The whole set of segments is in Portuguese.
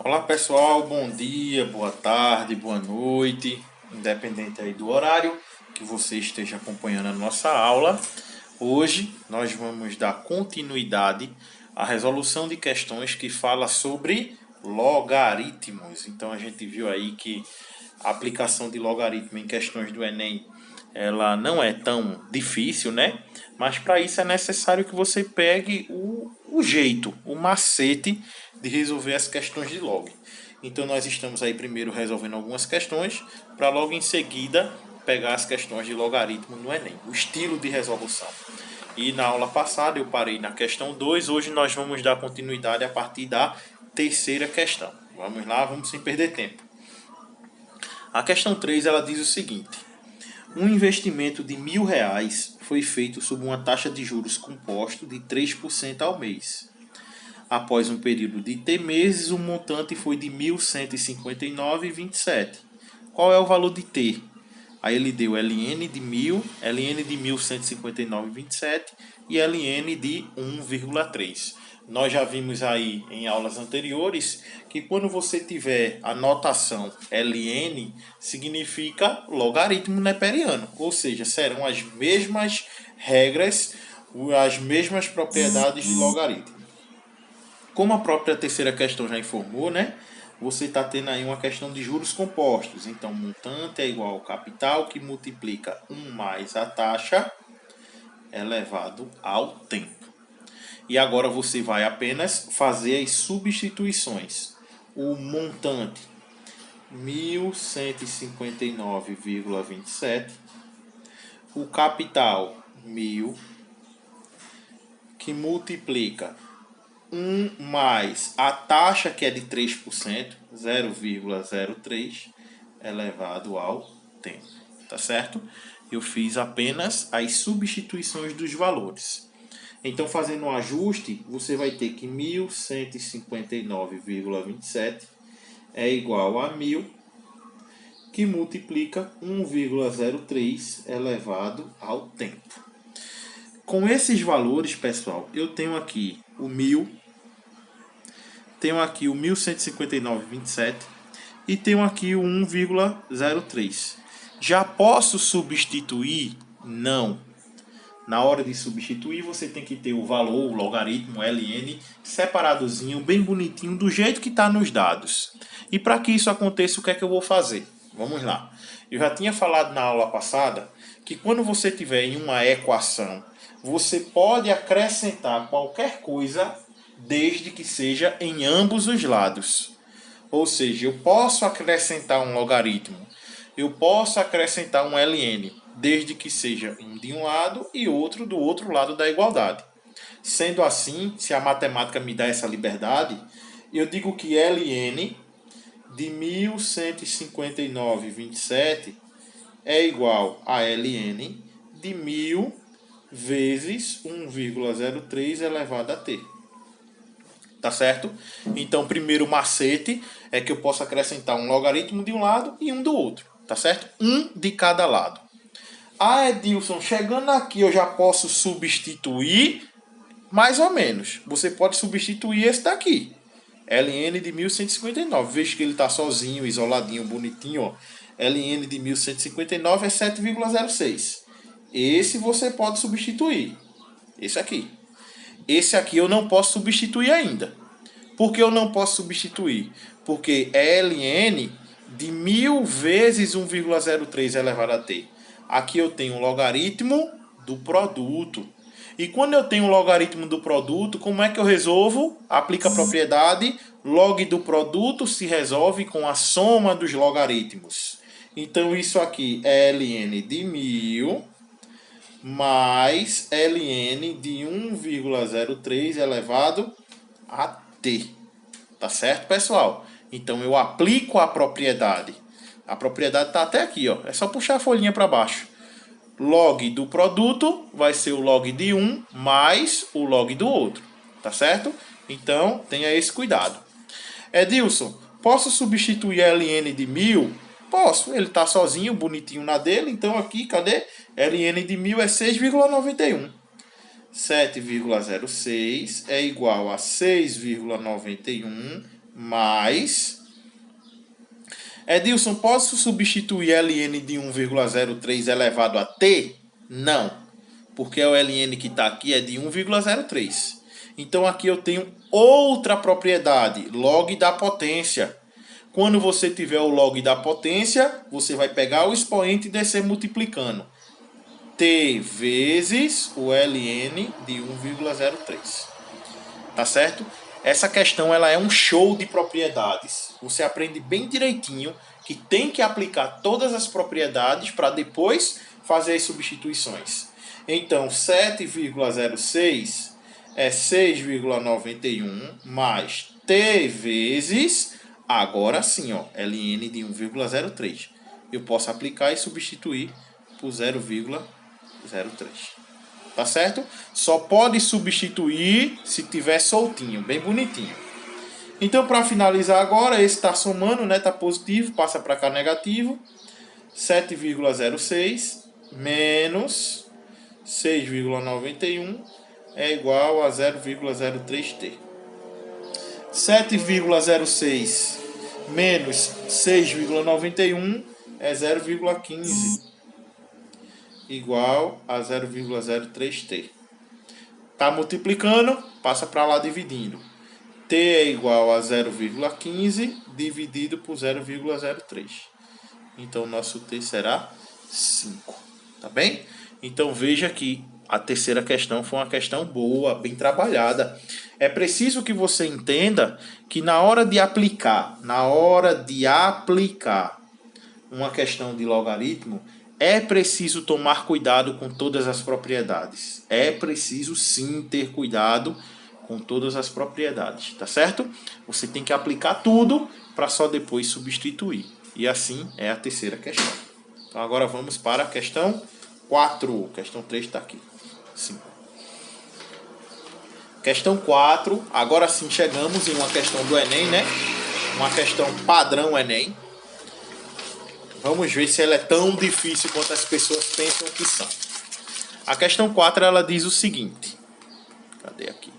Olá pessoal, bom dia, boa tarde, boa noite, independente aí do horário que você esteja acompanhando a nossa aula. Hoje nós vamos dar continuidade à resolução de questões que fala sobre logaritmos. Então a gente viu aí que a aplicação de logaritmo em questões do Enem ela não é tão difícil, né? Mas para isso é necessário que você pegue o jeito, o macete de resolver as questões de log. Então nós estamos aí primeiro resolvendo algumas questões para logo em seguida pegar as questões de logaritmo no Enem, o estilo de resolução. E na aula passada eu parei na questão 2, hoje nós vamos dar continuidade a partir da terceira questão. Vamos lá, vamos sem perder tempo. A questão 3 ela diz o seguinte: um investimento de R$ 1.000 foi feito sob uma taxa de juros composto de 3% ao mês. Após um período de T meses, o montante foi de 1.159,27. Qual é o valor de T? Aí ele deu LN de 1.000, LN de 1.159,27 e LN de 1,3. Nós já vimos aí em aulas anteriores que quando você tiver a notação LN, significa logaritmo neperiano, ou seja, serão as mesmas regras, as mesmas propriedades de logaritmo. Como a própria terceira questão já informou, né? Você está tendo aí uma questão de juros compostos. Então, montante é igual ao capital que multiplica 1 mais a taxa elevado ao tempo. E agora você vai apenas fazer as substituições. O montante 1.159,27. O capital 1.000 que multiplica 1 mais a taxa que é de 3%, 0,03 elevado ao tempo, tá certo? Eu fiz apenas as substituições dos valores. Então, fazendo um ajuste, você vai ter que 1.159,27 é igual a 1.000 que multiplica 1,03 elevado ao tempo. Com esses valores, pessoal, eu tenho aqui o 1.000, tenho aqui o 1.159,27 e tenho aqui o 1,03. Já posso substituir? Não. Na hora de substituir, você tem que ter o valor, o logaritmo LN, separadozinho, bem bonitinho, do jeito que está nos dados. E para que isso aconteça, o que é que eu vou fazer? Vamos lá. Eu já tinha falado na aula passada que quando você tiver em uma equação, você pode acrescentar qualquer coisa desde que seja em ambos os lados. Ou seja, eu posso acrescentar um logaritmo, eu posso acrescentar um ln, desde que seja um de um lado e outro do outro lado da igualdade. Sendo assim, se a matemática me dá essa liberdade, eu digo que ln de 1.159,27 é igual a ln de 1.000 vezes 1,03 elevado a t. Tá certo? Então, primeiro macete é que eu posso acrescentar um logaritmo de um lado e um do outro. Tá certo? Um de cada lado. Ah, Edilson, chegando aqui eu já posso substituir mais ou menos. Você pode substituir esse daqui. LN de 1.159. Veja que ele está sozinho, isoladinho, bonitinho. Ó. LN de 1.159 é 7,06. Esse você pode substituir. Esse aqui. Esse aqui eu não posso substituir ainda. Por que eu não posso substituir? Porque é ln de 1.000 vezes 1,03 elevado a t. Aqui eu tenho um logaritmo do produto. E quando eu tenho um logaritmo do produto, como é que eu resolvo? Aplica a propriedade, log do produto se resolve com a soma dos logaritmos. Então isso aqui é ln de 1.000 mais ln de 1,03 elevado a t. Tá certo, pessoal? Então eu aplico a propriedade. A propriedade está até aqui, ó. É só puxar a folhinha para baixo. Log do produto vai ser o log de um mais o log do outro. Tá certo? Então tenha esse cuidado. Edilson, posso substituir ln de 1.000? Posso. Ele está sozinho, bonitinho na dele. Então aqui, cadê? ln de 1.000 é 6,91. 7,06 é igual a 6,91 mais... Edilson, posso substituir ln de 1,03 elevado a t? Não, porque o ln que está aqui é de 1,03. Então aqui eu tenho outra propriedade, log da potência. Quando você tiver o log da potência, você vai pegar o expoente e descer multiplicando. T vezes o ln de 1,03. Tá certo? Essa questão ela é um show de propriedades. Você aprende bem direitinho que tem que aplicar todas as propriedades para depois fazer as substituições. Então, 7,06 é 6,91 mais t vezes, agora sim, ó, ln de 1,03. Eu posso aplicar e substituir por 0,03. Tá certo? Só pode substituir se tiver soltinho, bem bonitinho. Então, para finalizar agora, esse está somando, né? Tá positivo, passa para cá negativo. 7,06 menos 6,91 é igual a 0,03t. 7,06 menos 6,91 é 0,15. Igual a 0,03t. Tá multiplicando, passa para lá dividindo. T é igual a 0,15 dividido por 0,03. Então, nosso T será 5. Tá bem? Então, veja que a terceira questão foi uma questão boa, bem trabalhada. É preciso que você entenda que na hora de aplicar uma questão de logaritmo, é preciso tomar cuidado com todas as propriedades. É preciso sim ter cuidado com todas as propriedades, tá certo? Você tem que aplicar tudo para só depois substituir. E assim é a terceira questão. Então agora vamos para a questão 4. Questão 3 está aqui. 5. Questão 4. Agora sim chegamos em uma questão do Enem, né? Uma questão padrão Enem. Vamos ver se ela é tão difícil quanto as pessoas pensam que são. A questão 4 ela diz o seguinte. Cadê aqui?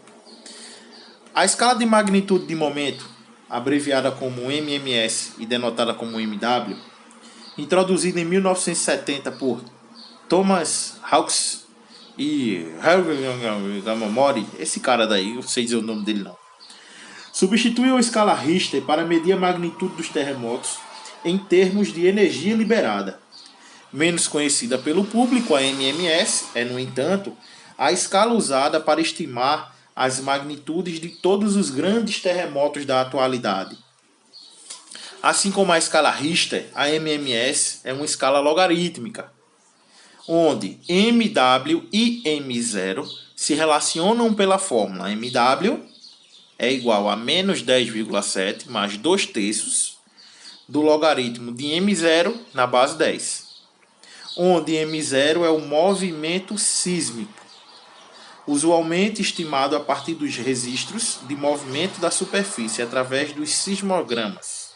A escala de magnitude de momento, abreviada como MMS e denotada como MW, introduzida em 1970 por Thomas Hawkes e Gamamori, esse cara daí, eu não sei dizer o nome dele não, substituiu a escala Richter para medir a magnitude dos terremotos em termos de energia liberada. Menos conhecida pelo público, a MMS é, no entanto, a escala usada para estimar as magnitudes de todos os grandes terremotos da atualidade. Assim como a escala Richter, a MMS é uma escala logarítmica, onde MW e M0 se relacionam pela fórmula MW é igual a menos 10,7 mais 2 terços do logaritmo de M0 na base 10, onde M0 é o movimento sísmico, usualmente estimado a partir dos registros de movimento da superfície através dos sismogramas,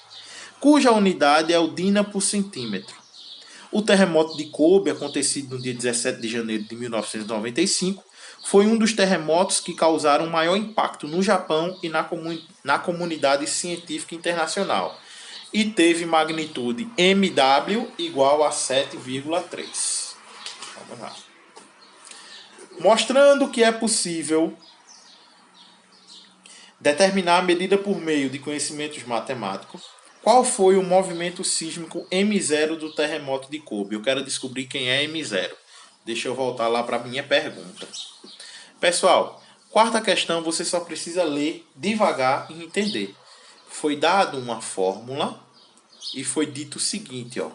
cuja unidade é o DINA por centímetro. O terremoto de Kobe, acontecido no dia 17 de janeiro de 1995, foi um dos terremotos que causaram maior impacto no Japão e na comunidade científica internacional, e teve magnitude MW igual a 7,3. Vamos lá. Mostrando que é possível determinar a medida por meio de conhecimentos matemáticos, qual foi o movimento sísmico M0 do terremoto de Kobe? Eu quero descobrir quem é M0. Deixa eu voltar lá para a minha pergunta. Pessoal, quarta questão você só precisa ler devagar e entender. Foi dado uma fórmula e foi dito o seguinte, ó.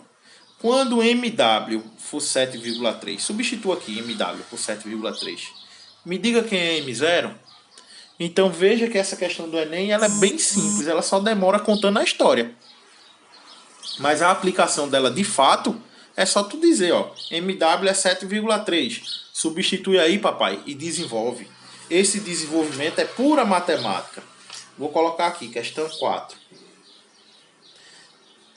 Quando MW for 7,3, substitua aqui MW por 7,3. Me diga quem é M0? Então veja que essa questão do Enem ela é bem simples, ela só demora contando a história. Mas a aplicação dela de fato é só tu dizer, ó, MW é 7,3. Substitui aí, papai, e desenvolve. Esse desenvolvimento é pura matemática. Vou colocar aqui, questão 4.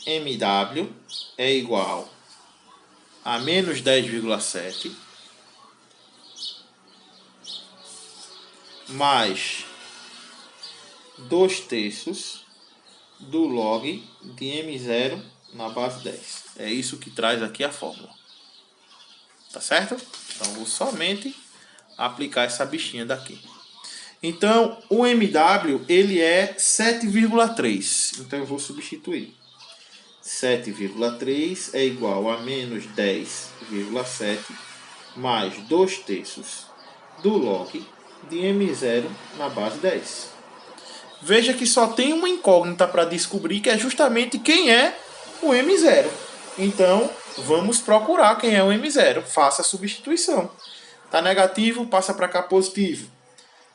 MW é igual a menos 10,7 mais 2 terços do log de M0 na base 10. É isso que traz aqui a fórmula. Tá certo? Então, vou somente aplicar essa bichinha daqui. Então, o MW, ele é 7,3. Então, eu vou substituir. 7,3 é igual a menos 10,7 mais 2 terços do log de M0 na base 10. Veja que só tem uma incógnita para descobrir, que é justamente quem é o M0. Então, vamos procurar quem é o M0. Faça a substituição. Está negativo, passa para cá positivo.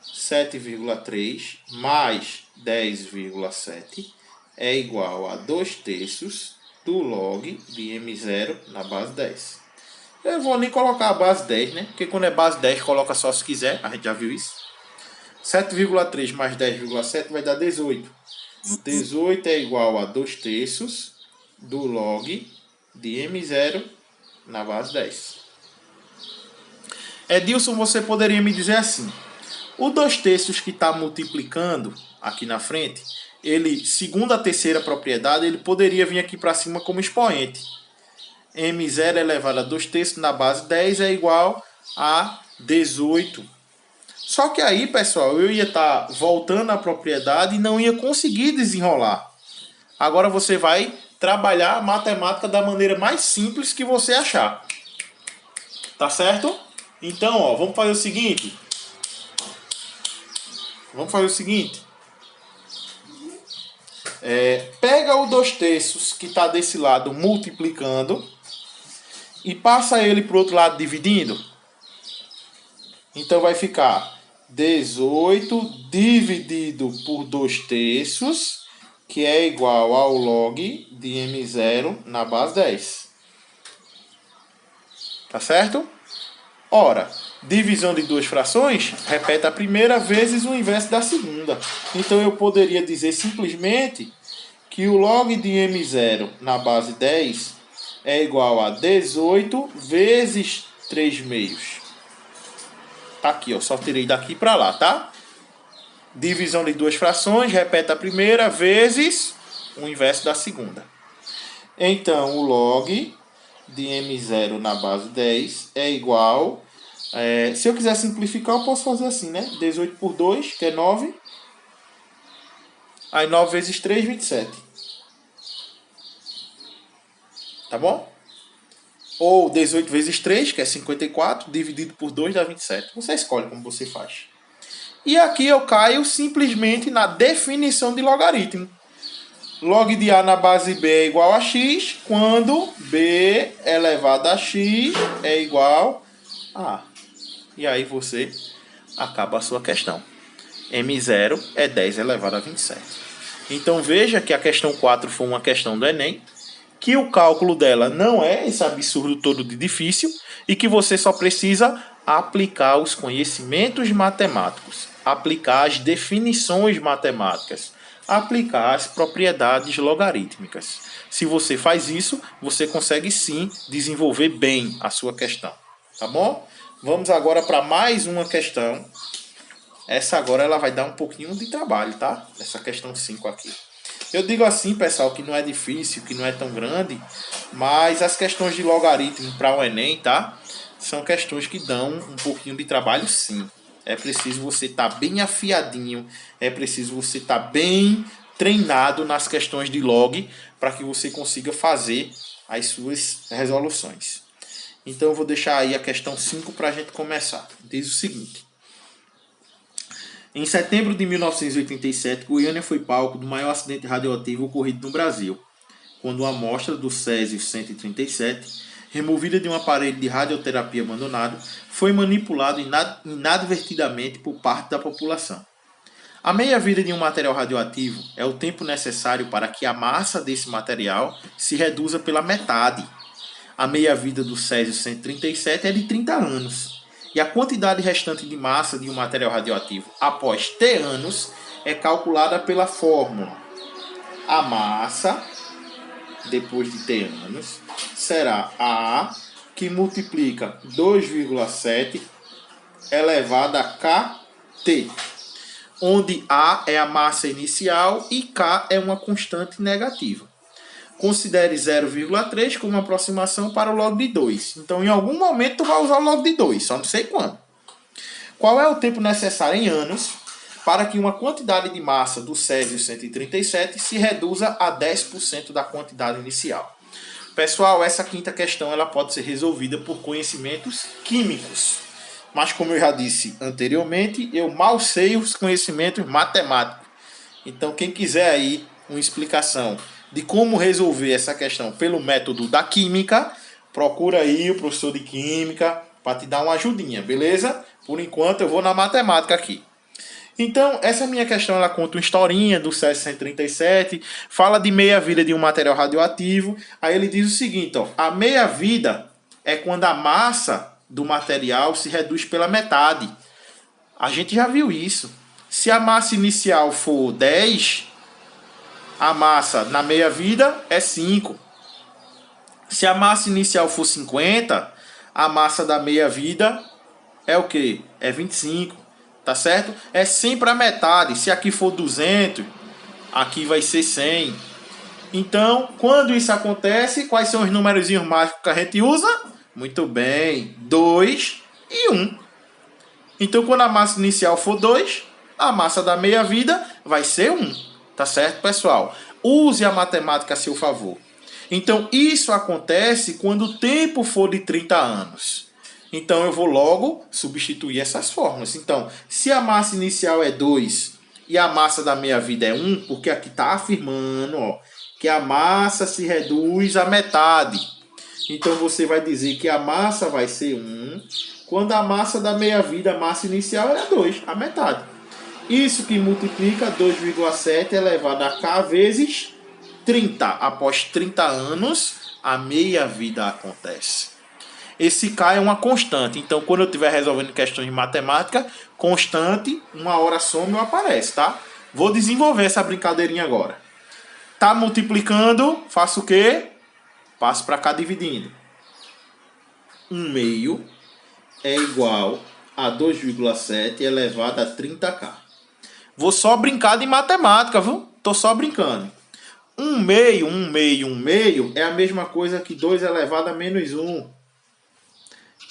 7,3 mais 10,7 é igual a 2 terços do log de M0 na base 10. Eu vou nem colocar a base 10, né? Porque quando é base 10, coloca só se quiser. A gente já viu isso. 7,3 mais 10,7 vai dar 18. 18 é igual a 2 terços do log de M0 na base 10. Edilson, você poderia me dizer assim: o 2 terços que está multiplicando aqui na frente, ele, segundo a terceira propriedade, ele poderia vir aqui para cima como expoente. M0 elevado a 2 terços na base 10 é igual a 18. Só que aí, pessoal, eu ia estar voltando à propriedade e não ia conseguir desenrolar. Agora você vai trabalhar a matemática da maneira mais simples que você achar. Tá certo? Então, ó, vamos fazer o seguinte. Pega o 2 terços que está desse lado multiplicando e passa ele para o outro lado dividindo. Então vai ficar 18 dividido por 2 terços, que é igual ao log de M0 na base 10. Tá certo? Ora, divisão de duas frações, repete a primeira vezes o inverso da segunda. Então eu poderia dizer simplesmente que o log de M0 na base 10 é igual a 18 vezes 3 meios. Tá aqui, ó, só tirei daqui para lá, tá? Divisão de duas frações, repete a primeira vezes o inverso da segunda. Então, o log de M0 na base 10 é igual... se eu quiser simplificar, eu posso fazer assim, né? 18 por 2, que é 9. Aí 9 vezes 3, 27. Tá bom? Ou 18 vezes 3, que é 54, dividido por 2 dá 27. Você escolhe como você faz. E aqui eu caio simplesmente na definição de logaritmo. Log de A na base B é igual a x, quando B elevado a x é igual a A. E aí você acaba a sua questão. M0 é 10 elevado a 27. Então veja que a questão 4 foi uma questão do Enem, que o cálculo dela não é esse absurdo todo de difícil e que você só precisa aplicar os conhecimentos matemáticos, aplicar as definições matemáticas, aplicar as propriedades logarítmicas. Se você faz isso, você consegue sim desenvolver bem a sua questão. Tá bom? Vamos agora para mais uma questão. Essa agora ela vai dar um pouquinho de trabalho, tá? Essa questão 5 aqui. Eu digo assim, pessoal, que não é difícil, que não é tão grande, mas as questões de logaritmo para o Enem, tá? São questões que dão um pouquinho de trabalho, sim. É preciso você estar bem afiadinho, é preciso você estar bem treinado nas questões de log para que você consiga fazer as suas resoluções. Então eu vou deixar aí a questão 5 para a gente começar. Diz o seguinte. Em setembro de 1987, Goiânia foi palco do maior acidente radioativo ocorrido no Brasil, quando uma amostra do Césio-137, removida de um aparelho de radioterapia abandonado, foi manipulado inadvertidamente por parte da população. A meia-vida de um material radioativo é o tempo necessário para que a massa desse material se reduza pela metade. A meia-vida do Césio-137 é de 30 anos. E a quantidade restante de massa de um material radioativo após T anos é calculada pela fórmula. A massa, depois de T anos, será A, que multiplica 2,7 elevado a KT. onde A é a massa inicial e K é uma constante negativa. Considere 0,3 como aproximação para o log de 2. Então, em algum momento, tu vai usar o log de 2, só não sei quando. Qual é o tempo necessário em anos para que uma quantidade de massa do Césio 137 se reduza a 10% da quantidade inicial? Pessoal, essa quinta questão ela pode ser resolvida por conhecimentos químicos. Mas, como eu já disse anteriormente, eu mal sei os conhecimentos matemáticos. Então, quem quiser aí uma explicação de como resolver essa questão pelo método da química, procura aí o professor de química para te dar uma ajudinha, beleza? Por enquanto, eu vou na matemática aqui. Então, essa minha questão, ela conta uma historinha do Césio 137, fala de meia-vida de um material radioativo. Aí ele diz o seguinte, ó, a meia-vida é quando a massa do material se reduz pela metade. A gente já viu isso. Se a massa inicial for 10, a massa na meia-vida é 5. Se a massa inicial for 50, a massa da meia-vida é o quê? É 25. Tá certo? É sempre a metade. Se aqui for 200, aqui vai ser 100. Então, quando isso acontece, quais são os números mágicos que a gente usa? Muito bem, 2 e 1. Então, quando a massa inicial for 2, a massa da meia-vida vai ser 1. Tá certo, pessoal? Use a matemática a seu favor. Então, isso acontece quando o tempo for de 30 anos. Então, eu vou logo substituir essas fórmulas. Então, se a massa inicial é 2 e a massa da meia-vida é 1, porque aqui está afirmando ó, que a massa se reduz à metade. Então, você vai dizer que a massa vai ser 1, quando a massa da meia-vida, a massa inicial, é 2, a metade. Isso que multiplica 2,7 elevado a K vezes 30. Após 30 anos, a meia-vida acontece. Esse K é uma constante. Então, quando eu estiver resolvendo questões de matemática, constante, uma hora soma e aparece, tá? Vou desenvolver essa brincadeirinha agora. Tá multiplicando, faço o quê? Passo para cá dividindo. 1 meio é igual a 2,7 elevado a 30K. Vou só brincar de matemática, viu? Tô só brincando. 1 meio, 1 meio, 1 meio é a mesma coisa que 2 elevado a menos 1.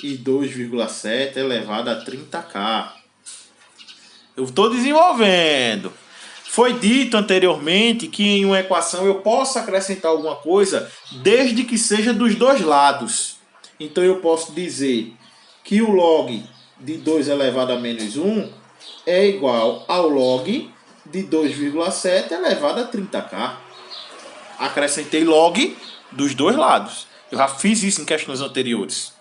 E 2,7 elevado a 30K. Eu estou desenvolvendo. Foi dito anteriormente que em uma equação eu posso acrescentar alguma coisa desde que seja dos dois lados. Então eu posso dizer que o log de 2 elevado a menos 1 é igual ao log de 2,7 elevado a 30K. Acrescentei log dos dois lados. Eu já fiz isso em questões anteriores.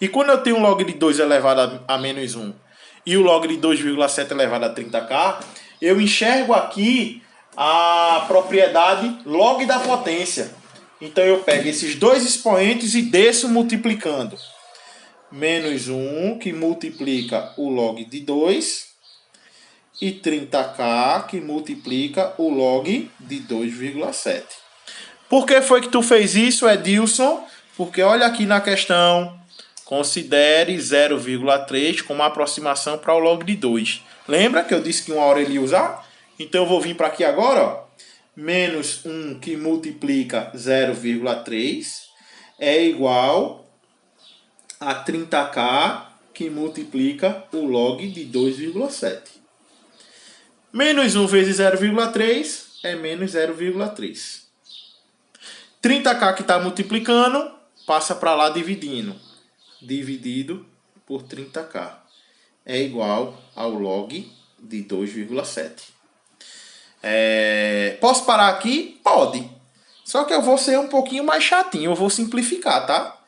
E quando eu tenho um log de 2 elevado a menos 1 e o log de 2,7 elevado a 30K, eu enxergo aqui a propriedade log da potência. Então eu pego esses dois expoentes e desço multiplicando. Menos 1, que multiplica o log de 2, e 30K, que multiplica o log de 2,7. Por que foi que tu fez isso, Edilson? Porque olha aqui na questão, considere 0,3 como aproximação para o log de 2. Lembra que eu disse que uma hora ele ia usar? Então eu vou vir para aqui agora, ó. Menos 1 que multiplica 0,3 é igual a 30K que multiplica o log de 2,7. Menos 1 vezes 0,3 é menos 0,3. 30K que está multiplicando, passa para lá dividindo. Dividido por 30K é igual ao log de 2,7. Posso parar aqui? Pode. Só que eu vou ser um pouquinho mais chatinho. Eu vou simplificar, tá?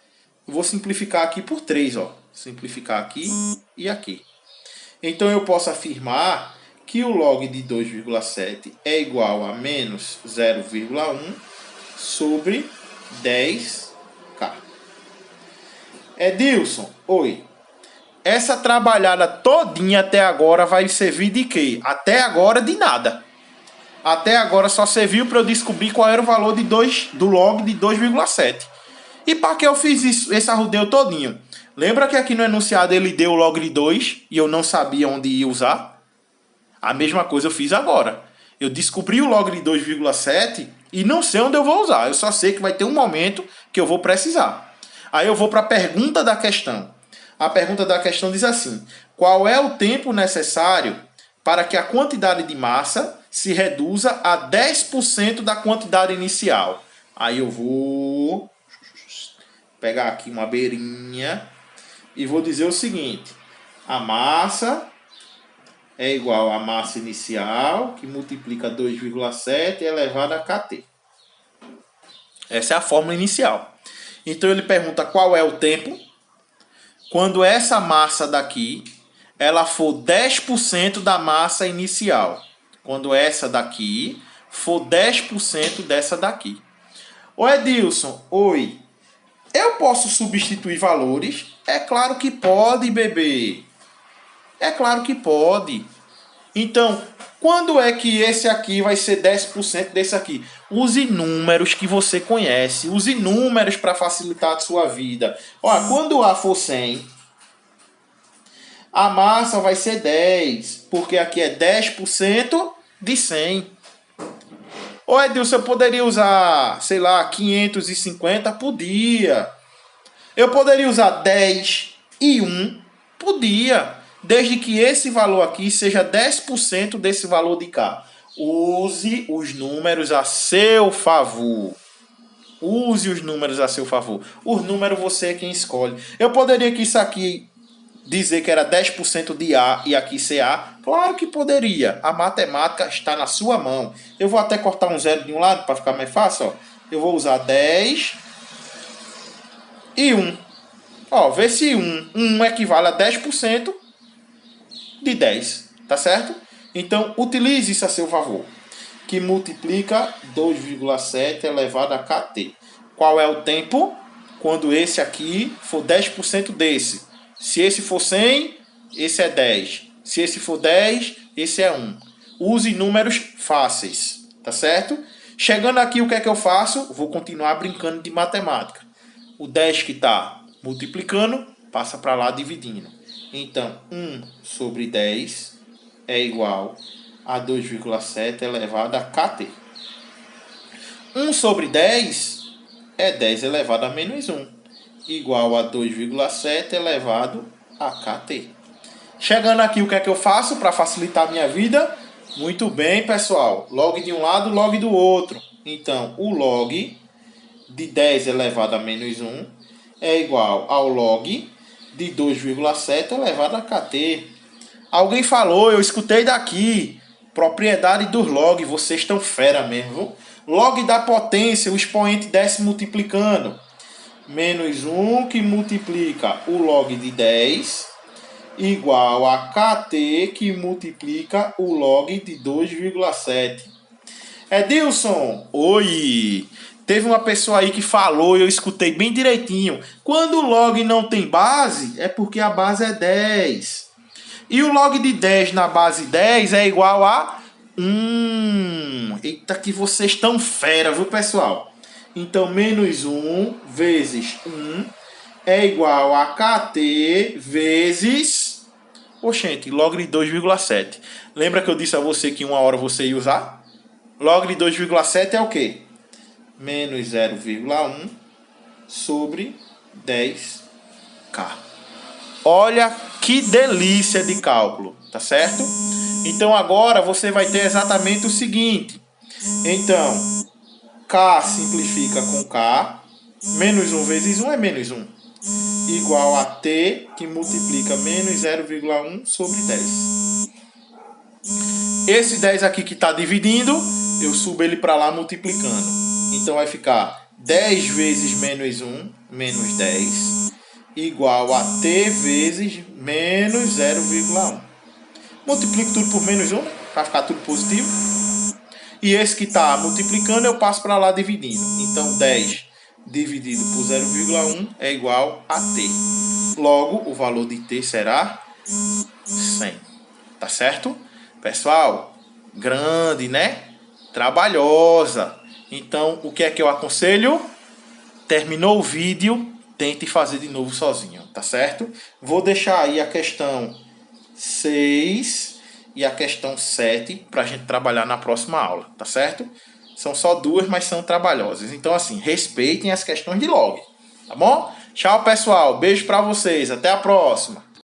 Eu vou simplificar aqui por 3, ó. Simplificar aqui e aqui. Então eu posso afirmar que o log de 2,7 é igual a menos 0,1 sobre 10K. Edilson, oi. Essa trabalhada todinha até agora vai servir de quê? Até agora de nada. Até agora só serviu para eu descobrir qual era o valor do log de 2,7. E para que eu fiz isso, esse arrudeio todinho? Lembra que aqui no enunciado ele deu o log de 2 e eu não sabia onde ia usar? A mesma coisa eu fiz agora. Eu descobri o log de 2,7 e não sei onde eu vou usar. Eu só sei que vai ter um momento que eu vou precisar. Aí eu vou para a pergunta da questão. A pergunta da questão diz assim: qual é o tempo necessário para que a quantidade de massa se reduza a 10% da quantidade inicial? Aí eu vou pegar aqui uma beirinha e vou dizer o seguinte: a massa é igual à massa inicial, que multiplica 2,7 elevado a kT. Essa é a fórmula inicial. Então ele pergunta qual é o tempo quando essa massa daqui ela for 10% da massa inicial. Quando essa daqui for 10% dessa daqui. Ô Edilson, oi. Eu posso substituir valores? É claro que pode, bebê. É claro que pode. Então, quando é que esse aqui vai ser 10% desse aqui? Use números que você conhece. Use números para facilitar a sua vida. Olha, quando A for 100, a massa vai ser 10. Porque aqui é 10% de 100. Ô Edilson, eu poderia usar, sei lá, 550? Podia. Eu poderia usar 10 e 1? Podia. Desde que esse valor aqui seja 10% desse valor de cá. Use os números a seu favor. Use os números a seu favor. Os números você é quem escolhe. Eu poderia que isso aqui dizer que era 10% de A e aqui ser A? Claro que poderia. A matemática está na sua mão. Eu vou até cortar um zero de um lado para ficar mais fácil. Ó. Eu vou usar 10 e 1. Ó, vê se 1 equivale a 10% de 10. Tá certo? Então, utilize isso a seu favor. Que multiplica 2,7 elevado a kT. Qual é o tempo quando esse aqui for 10% desse? Se esse for 100, esse é 10. Se esse for 10, esse é 1. Use números fáceis, tá certo? Chegando aqui, o que é que eu faço? Vou continuar brincando de matemática. O 10 que está multiplicando, passa para lá dividindo. Então, 1 sobre 10 é igual a 2,7 elevado a kT. 1 sobre 10 é 10 elevado a menos 1, igual a 2,7 elevado a kT. Chegando aqui, o que é que eu faço para facilitar a minha vida? Muito bem, pessoal. Log de um lado, log do outro. Então, o log de 10 elevado a menos 1 é igual ao log de 2,7 elevado a kT. Alguém falou, eu escutei daqui. Propriedade dos log, vocês estão fera mesmo, viu? Log da potência, o expoente desce multiplicando. Menos 1 que multiplica o log de 10 igual a kT que multiplica o log de 2,7. Edilson, oi! Teve uma pessoa aí que falou e eu escutei bem direitinho. Quando o log não tem base, é porque a base é 10. E o log de 10 na base 10 é igual a 1. Eita, que vocês estão fera, viu, pessoal? Então, menos 1 vezes 1 é igual a kT vezes... Oxente, log de 2,7. Lembra que eu disse a você que uma hora você ia usar? Log de 2,7 é o quê? Menos 0,1 sobre 10K. Olha que delícia de cálculo, tá certo? Então agora você vai ter exatamente o seguinte. Então, K simplifica com K. Menos 1 vezes 1 é menos 1. Igual a T, que multiplica menos 0,1 sobre 10. Esse 10 aqui que está dividindo, eu subo ele para lá multiplicando. Então vai ficar 10 vezes menos 1, menos 10, igual a T vezes menos 0,1. Multiplico tudo por menos 1, para ficar tudo positivo. E esse que está multiplicando, eu passo para lá dividindo. Então 10 dividido por 0,1 é igual a T. Logo, o valor de T será 100. Tá certo? Pessoal, grande, né? Trabalhosa. Então, o que é que eu aconselho? Terminou o vídeo, tente fazer de novo sozinho, tá certo? Vou deixar aí a questão 6 e a questão 7 para a gente trabalhar na próxima aula, tá certo? São só duas, mas são trabalhosas. Então, assim, respeitem as questões de log, tá bom? Tchau, pessoal. Beijo para vocês. Até a próxima.